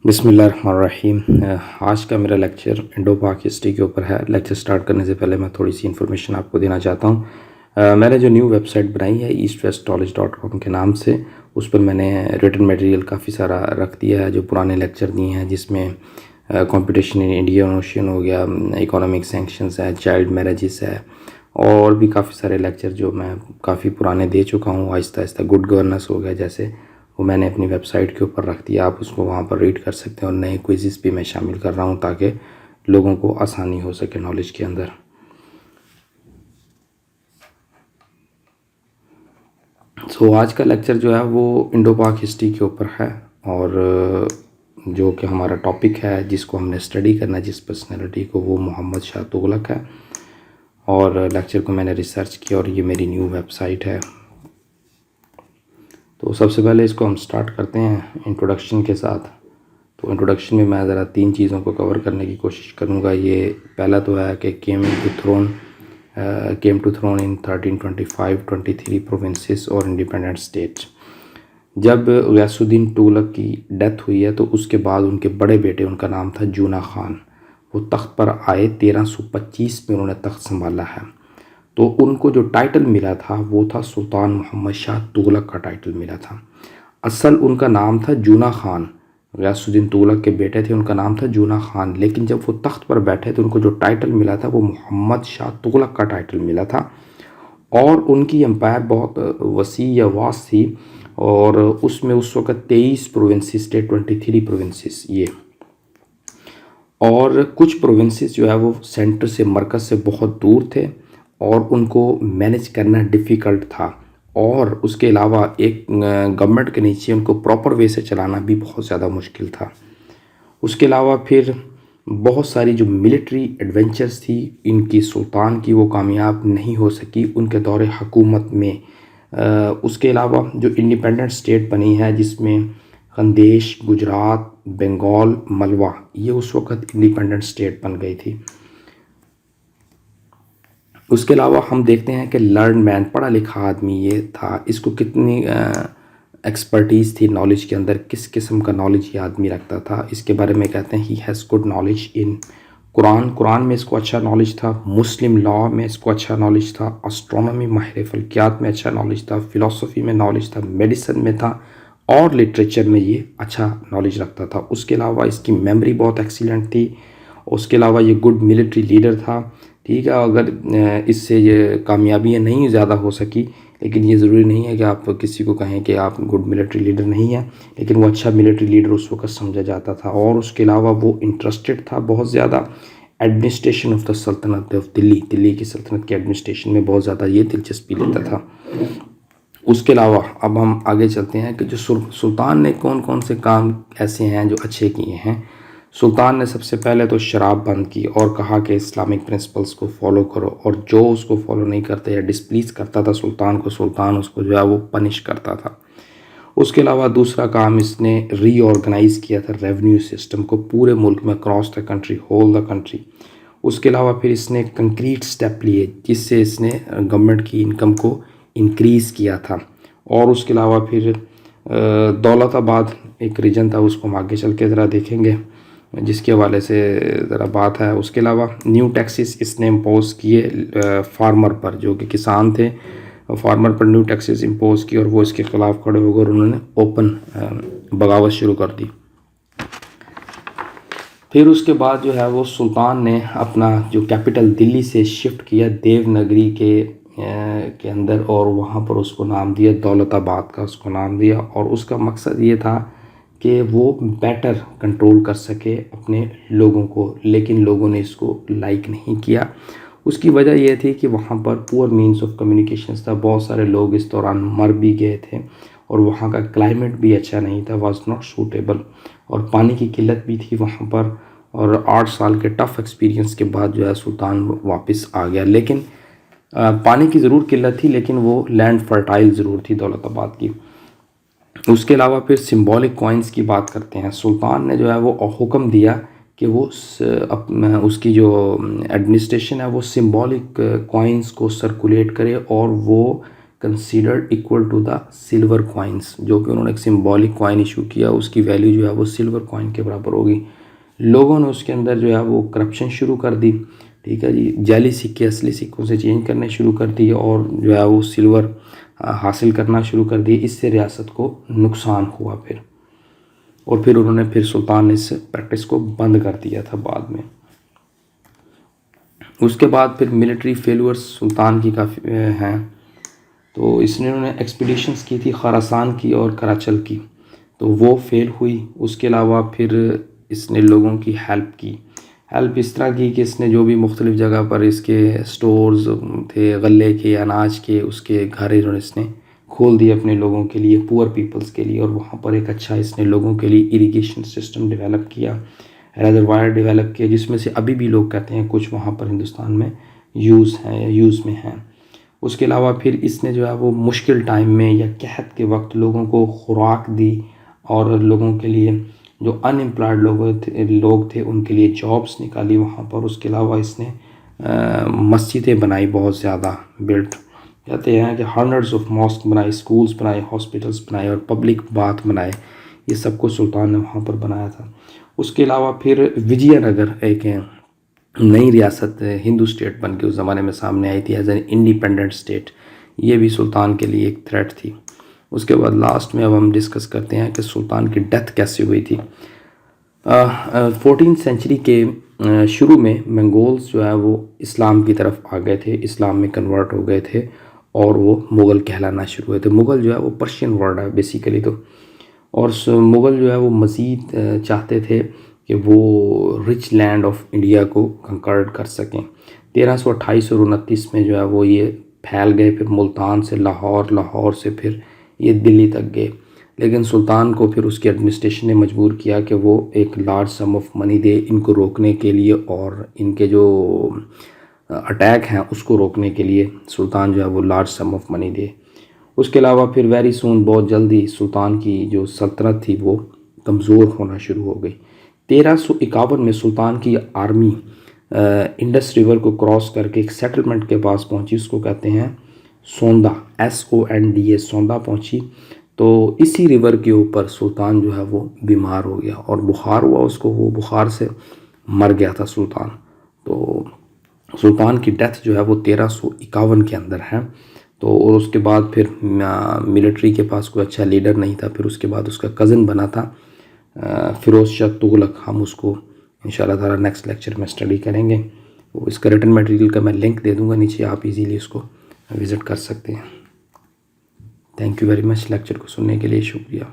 بسم اللہ الرحمن الرحیم۔ آج کا میرا لیکچر انڈو پاک ہسٹری کے اوپر ہے۔ لیکچر سٹارٹ کرنے سے پہلے میں تھوڑی سی انفارمیشن آپ کو دینا چاہتا ہوں۔ میں نے جو نیو ویب سائٹ بنائی ہے eastwestknowledge.com کے نام سے، اس پر میں نے ریٹن میٹیریل کافی سارا رکھ دیا ہے جو پرانے لیکچر دیے ہیں، جس میں کمپٹیشن ان انڈین اوشین ہو گیا، اکنامک سینکشنز ہے، چائلڈ میریجز ہے، اور بھی کافی سارے لیکچر جو میں کافی پرانے دے چکا ہوں۔ آہستہ آہستہ گڈ گورننس ہو گیا جیسے، وہ میں نے اپنی ویب سائٹ کے اوپر رکھ دیا۔ آپ اس کو وہاں پر ریڈ کر سکتے ہیں، اور نئے کوئزز بھی میں شامل کر رہا ہوں تاکہ لوگوں کو آسانی ہو سکے نالج کے اندر۔ آج کا لیکچر جو ہے وہ انڈو پاک ہسٹری کے اوپر ہے، اور جو کہ ہمارا ٹاپک ہے جس کو ہم نے اسٹڈی کرنا ہے، جس پرسنالٹی کو، وہ محمد شاہ تغلق ہے۔ اور لیکچر کو میں نے ریسرچ کیا، اور یہ میری نیو ویب سائٹ ہے۔ تو سب سے پہلے اس کو ہم سٹارٹ کرتے ہیں انٹروڈکشن کے ساتھ۔ تو انٹروڈکشن میں ذرا 3 چیزوں کو کور کرنے کی کوشش کروں گا۔ یہ پہلا تو ہے کہ came to thrown in 1325-23 provinces اور انڈیپینڈنٹ اسٹیٹس۔ جب غیاث الدین تغلق کی ڈیتھ ہوئی ہے تو اس کے بعد ان کے بڑے بیٹے، ان کا نام تھا جونا خان، وہ تخت پر آئے۔ 1325 میں انہوں نے تخت سنبھالا ہے۔ تو ان کو جو ٹائٹل ملا تھا وہ تھا سلطان محمد شاہ تغلق کا ٹائٹل ملا تھا۔ اصل ان کا نام تھا جونا خان، غیاث الدین تغلق کے بیٹے تھے، ان کا نام تھا جونا خان، لیکن جب وہ تخت پر بیٹھے تو ان کو جو ٹائٹل ملا تھا وہ محمد شاہ تغلق کا ٹائٹل ملا تھا۔ اور ان کی امپائر بہت وسیع یا واس تھی، اور اس میں اس وقت 23 پروونسز تھے، 23 پروونسز یہ، اور کچھ پروونسز جو ہے وہ سینٹر سے، مرکز سے بہت دور تھے، اور ان کو مینیج کرنا ڈیفیکلٹ تھا۔ اور اس کے علاوہ ایک گورنمنٹ کے نیچے ان کو پراپر وے سے چلانا بھی بہت زیادہ مشکل تھا۔ اس کے علاوہ پھر بہت ساری جو ملٹری ایڈونچرز تھی ان کی، سلطان کی، وہ کامیاب نہیں ہو سکی ان کے دور حکومت میں۔ اس کے علاوہ جو انڈیپینڈنٹ اسٹیٹ بنی ہے، جس میں خندیش، گجرات، بنگال، ملوا، یہ اس وقت انڈیپینڈنٹ اسٹیٹ بن گئی تھی۔ اس کے علاوہ ہم دیکھتے ہیں کہ لرن مین، پڑھا لکھا آدمی یہ تھا، اس کو کتنی ایکسپرٹیز تھی نالج کے اندر، کس قسم کا نالج یہ آدمی رکھتا تھا، اس کے بارے میں کہتے ہیں ہی ہیز گڈ نالج ان قرآن میں اس کو اچھا نالج تھا، مسلم لاء میں اس کو اچھا نالج تھا، اسٹرونومی، ماہر فلکیات میں اچھا نالج تھا، فلسفی میں نالج تھا، میڈیسن میں تھا، اور لٹریچر میں یہ اچھا نالج رکھتا تھا۔ اس کے علاوہ اس کی میموری بہت ایکسیلنٹ تھی۔ اس کے علاوہ یہ گڈ ملٹری لیڈر تھا۔ ٹھیک ہے، اگر اس سے یہ کامیابیاں نہیں زیادہ ہو سکی، لیکن یہ ضروری نہیں ہے کہ آپ کسی کو کہیں کہ آپ گڈ ملٹری لیڈر نہیں ہیں، لیکن وہ اچھا ملٹری لیڈر اس وقت سمجھا جاتا تھا۔ اور اس کے علاوہ وہ انٹرسٹڈ تھا بہت زیادہ ایڈمنسٹریشن آف دا سلطنت آف دلی کی سلطنت کے ایڈمنسٹریشن میں بہت زیادہ یہ دلچسپی لیتا تھا۔ اس کے علاوہ اب ہم آگے چلتے ہیں کہ جو سلطان نے کون کون سے کام ایسے ہیں جو اچھے کیے ہیں۔ سلطان نے سب سے پہلے تو شراب بند کی، اور کہا کہ اسلامک پرنسپلز کو فالو کرو، اور جو اس کو فالو نہیں کرتے یا ڈسپلیز کرتا تھا سلطان اس کو جو ہے وہ پنش کرتا تھا۔ اس کے علاوہ دوسرا کام اس نے ری آرگنائز کیا تھا ریونیو سسٹم کو پورے ملک میں، across the country, whole the country. اس کے علاوہ پھر اس نے کنکریٹ سٹیپ لیے جس سے اس نے گورنمنٹ کی انکم کو انکریز کیا تھا۔ اور اس کے علاوہ پھر دولت آباد ایک ریجن تھا، اس کو ہم آگے چل کے ذرا دیکھیں گے جس کے حوالے سے ذرا بات ہے۔ اس کے علاوہ نیو ٹیکسز اس نے امپوز کیے فارمر پر، جو کہ کسان تھے، فارمر پر نیو ٹیکسز امپوز کی، اور وہ اس کے خلاف کھڑے ہو گئے اور انہوں نے اوپن بغاوت شروع کر دی۔ پھر اس کے بعد جو ہے وہ سلطان نے اپنا جو کیپٹل دلی سے شفٹ کیا دیو نگری کے اندر، اور وہاں پر اس کو نام دیا دولت آباد کا اس کو نام دیا، اور اس کا مقصد یہ تھا کہ وہ بیٹر کنٹرول کر سکے اپنے لوگوں کو، لیکن لوگوں نے اس کو لائک نہیں کیا۔ اس کی وجہ یہ تھی کہ وہاں پر پور مینس آف کمیونیکیشنز تھا، بہت سارے لوگ اس دوران مر بھی گئے تھے، اور وہاں کا کلائمیٹ بھی اچھا نہیں تھا، واز ناٹ سوٹیبل، اور پانی کی قلت بھی تھی وہاں پر۔ اور 8 سال کے ٹف ایکسپیرینس کے بعد جو ہے سلطان واپس آ گیا، لیکن پانی کی ضرور قلت تھی، لیکن وہ لینڈ فرٹائل ضرور تھی دولت آباد کی۔ اس کے علاوہ پھر سمبولک کوائنز کی بات کرتے ہیں۔ سلطان نے جو ہے وہ حکم دیا کہ وہ اس کی جو ایڈمنسٹریشن ہے وہ سمبولک کوائنز کو سرکولیٹ کرے، اور وہ considered equal to the silver coins, جو کہ انہوں نے ایک سمبولک کوائن ایشو کیا، اس کی ویلیو جو ہے وہ سلور کوائن کے برابر ہوگی۔ لوگوں نے اس کے اندر جو ہے وہ کرپشن شروع کر دی، ٹھیک ہے جی، جعلی سکے اصلی سکوں سے چینج کرنے شروع کر دیے اور جو ہے وہ سلور حاصل کرنا شروع کر دیے۔ اس سے ریاست کو نقصان ہوا پھر، اور پھر انہوں نے پھر سلطان نے اس پریکٹس کو بند کر دیا تھا بعد میں۔ اس کے بعد پھر ملٹری فیلورز سلطان کی کافی ہیں، تو اس نے انہوں نے ایکسپیڈیشنز کی تھی خراسان کی اور کراچل کی، تو وہ فیل ہوئی۔ اس کے علاوہ پھر اس نے لوگوں کی ہیلپ اس طرح کی کہ اس نے جو بھی مختلف جگہ پر اس کے سٹورز تھے غلے کے اناج کے، اس کے گھر انہوں نے اس نے کھول دیے اپنے لوگوں کے لیے، پور پیپلز کے لیے، اور وہاں پر ایک اچھا اس نے لوگوں کے لیے اریگیشن سسٹم ڈیولپ کیا، ریزروائر ڈیولپ کیا، جس میں سے ابھی بھی لوگ کہتے ہیں کچھ وہاں پر ہندوستان میں یوز میں ہیں۔ اس کے علاوہ پھر اس نے جو ہے وہ مشکل ٹائم میں یا قحط کے وقت لوگوں کو خوراک دی، اور لوگوں کے لیے جو ان امپلائڈ لوگ تھے ان کے لیے جابس نکالی وہاں پر۔ اس کے علاوہ اس نے مسجدیں بنائی بہت زیادہ، بلٹ کہتے ہیں کہ ہنڈریڈز آف ماسک بنائے، اسکولس بنائے، ہاسپٹلس بنائے اور پبلک باتھ بنائے، یہ سب کچھ سلطان نے وہاں پر بنایا تھا۔ اس کے علاوہ پھر وجے نگر ایک نئی ریاست ہندو اسٹیٹ بن کے اس زمانے میں سامنے آئی تھی ایز این انڈیپینڈنٹ اسٹیٹ، یہ بھی سلطان کے لیے ایک تھریٹ تھی۔ اس کے بعد لاسٹ میں اب ہم ڈسکس کرتے ہیں کہ سلطان کی ڈیتھ کیسے ہوئی تھی۔ 14 سینچری کے شروع میں منگولز جو ہے وہ اسلام کی طرف آ گئے تھے، اسلام میں کنورٹ ہو گئے تھے اور وہ مغل کہلانا شروع ہوئے تھے۔ مغل جو ہے وہ پرشین ورڈ ہے بیسیکلی تو، اور مغل جو ہے وہ مزید چاہتے تھے کہ وہ رچ لینڈ آف انڈیا کو کنکرڈ کر سکیں۔ 1328 اور 29 میں جو ہے وہ یہ پھیل گئے، پھر ملتان سے لاہور، لاہور سے پھر یہ دلی تک گئے، لیکن سلطان کو پھر اس کی ایڈمنسٹریشن نے مجبور کیا کہ وہ ایک لارج سم آف منی دے ان کو روکنے کے لیے، اور ان کے جو اٹیک ہیں اس کو روکنے کے لیے سلطان جو ہے وہ لارج سم آف منی دے۔ اس کے علاوہ پھر ویری سون بہت جلدی سلطان کی جو سلطنت تھی وہ کمزور ہونا شروع ہو گئی۔ 1351 میں سلطان کی آرمی انڈس ریور کو کراس کر کے ایک سیٹلمنٹ کے پاس پہنچی، اس کو کہتے ہیں سوندا، SONDA، سوندا پہنچی۔ تو اسی ریور کے اوپر سلطان جو ہے وہ بیمار ہو گیا اور بخار ہوا اس کو، وہ بخار سے مر گیا تھا سلطان۔ تو سلطان کی ڈیتھ جو ہے وہ 1351 کے اندر ہے۔ تو اور اس کے بعد پھر ملٹری کے پاس کوئی اچھا لیڈر نہیں تھا، پھر اس کے بعد اس کا کزن بنا تھا فیروز شاہ تغلق۔ ہم اس کو انشاءاللہ تعالیٰ نیکسٹ لیکچر میں اسٹڈی کریں گے۔ اس کا ریٹن میٹیریل کا میں لنک دے دوں گا نیچے، آپ ایزیلی اس کو وزٹ کر سکتے ہیں۔ Thank you very much, lecture کو سننے کے لیے شکریہ۔